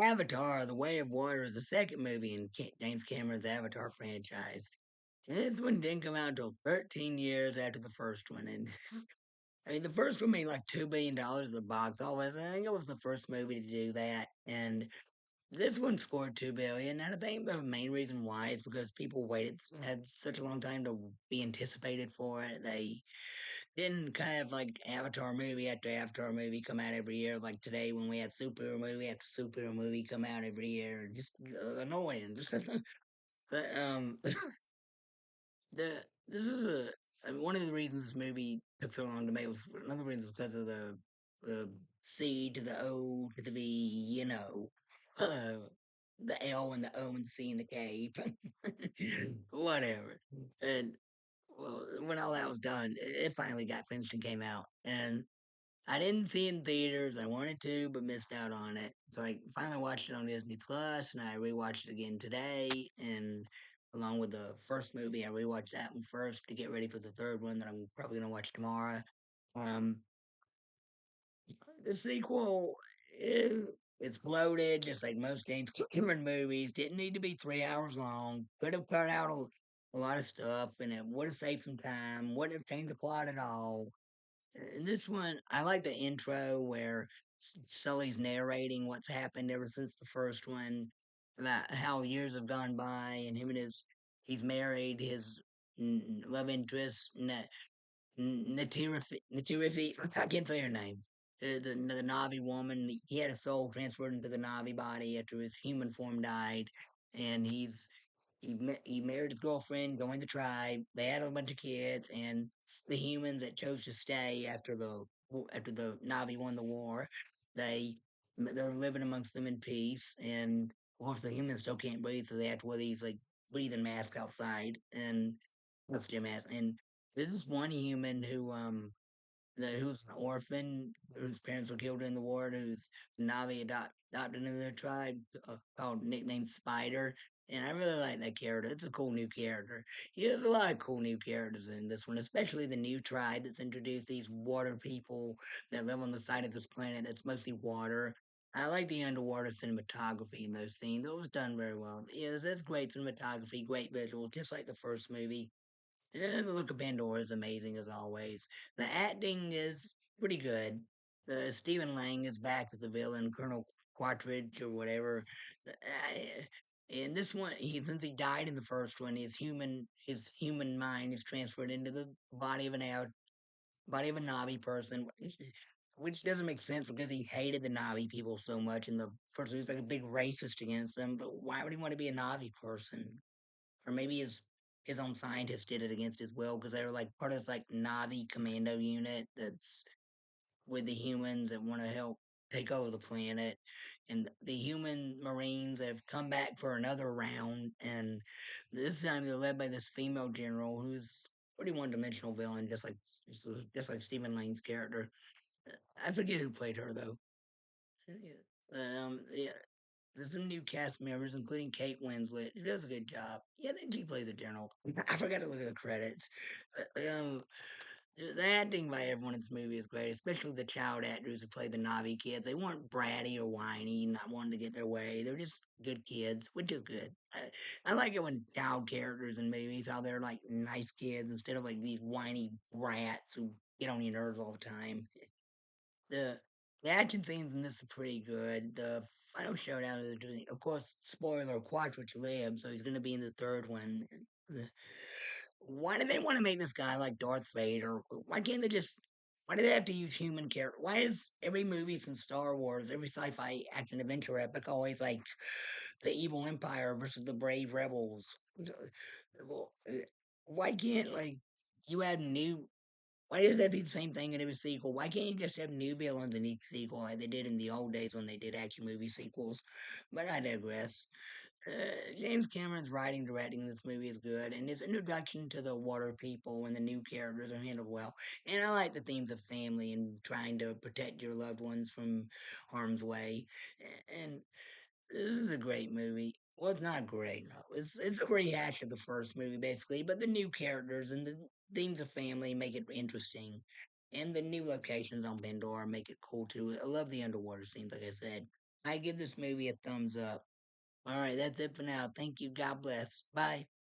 Avatar: The Way of Water is the second movie in James Cameron's Avatar franchise. And this one didn't come out until 13 years after the first one. And I mean, the first one made like $2 billion at the box office. I think it was the first movie to do that. And this one scored 2 billion. And I think the main reason why is because people had such a long time to be anticipated for it. They didn't kind of like Avatar movie after Avatar movie come out every year, like today when we had superhero movie after superhero movie come out every year. Just annoying. Just but the this is a I mean, one of the reasons this movie took so long to make was another reason because of the C to the O to the V, the L and the O and the C and the K, whatever. And well, when all that was done, it finally got finished and came out, and I didn't see it in theaters. I wanted to, but missed out on it. So I finally watched it on Disney Plus, and I rewatched it again today. And along with the first movie, I rewatched that one first to get ready for the third one that I'm probably gonna watch tomorrow. Um, the sequel is it's bloated, just like most James Cameron movies. Didn't need to be 3 hours long. Could have cut out a lot of stuff, and it would have saved some time. Wouldn't have changed the plot at all. In this one, I like the intro where Sully's narrating what's happened ever since the first one, about how years have gone by, and he's married his love interest, Natirifi, I can't say her name. The Navi woman, he had a soul transferred into the Navi body after his human form died, and he married his girlfriend, joined the tribe. They had a bunch of kids, and the humans that chose to stay after the Navi won the war, they they're living amongst them in peace. And of course, the humans still can't breathe, so they have to wear these like breathing masks outside and oxygen masks. And there's this one human who's an orphan whose parents were killed in the war, who's Navi adopted into their tribe, called nicknamed Spider. And I really like that character. It's a cool new character. There's a lot of cool new characters in this one, especially the new tribe that's introduced, these water people that live on the side of this planet that's mostly water. I like the underwater cinematography in those scenes. It was done very well. Yeah, it's great cinematography, great visuals, just like the first movie. And the look of Pandora is amazing as always. The acting is pretty good. Stephen Lang is back as the villain, Colonel Quattridge or whatever. In this one, since he died in the first one, his human mind is transferred into the body of body of a Navi person, which doesn't make sense because he hated the Navi people so much in the first. He was like a big racist against them. But why would he want to be a Navi person? Or maybe his own scientists did it against his will because they were like part of this like Navi commando unit that's with the humans that want to help take over the planet. And the human Marines have come back for another round, and this time they're led by this female general who's pretty one-dimensional villain, just like Stephen Lane's character. I forget who played her though. Yeah, there's some new cast members, including Kate Winslet, who does a good job. Yeah, then she plays a general. I forgot to look at the credits. The acting by everyone in this movie is great, especially the child actors who play the Navi kids. They weren't bratty or whiny, not wanting to get their way. They're just good kids, which is good. I like it when child characters in movies, how they're like nice kids instead of like these whiny brats who get on your nerves all the time. The the action scenes in this are pretty good. The final showdown is doing, of course, spoiler, Quattro lives, so he's going to be in the third one. Why do they want to make this guy like Darth Vader? Why can't they just? Why do they have to use human character? Why is every movie since Star Wars, every sci-fi action adventure epic always like the evil empire versus the brave rebels? Well, why can't like you add new why does that be the same thing in every sequel? Why can't you just have new villains in each sequel like they did in the old days when they did action movie sequels? But I digress. James Cameron's writing directing this movie is good, and his introduction to the water people and the new characters are handled well. And I like the themes of family and trying to protect your loved ones from harm's way. And this is a great movie. Well, it's not great, no. It's a rehash of the first movie, basically, but the new characters and the themes of family make it interesting. And the new locations on Pandora make it cool too. I love the underwater scenes, like I said. I give this movie a thumbs up. All right, that's it for now. Thank you. God bless. Bye.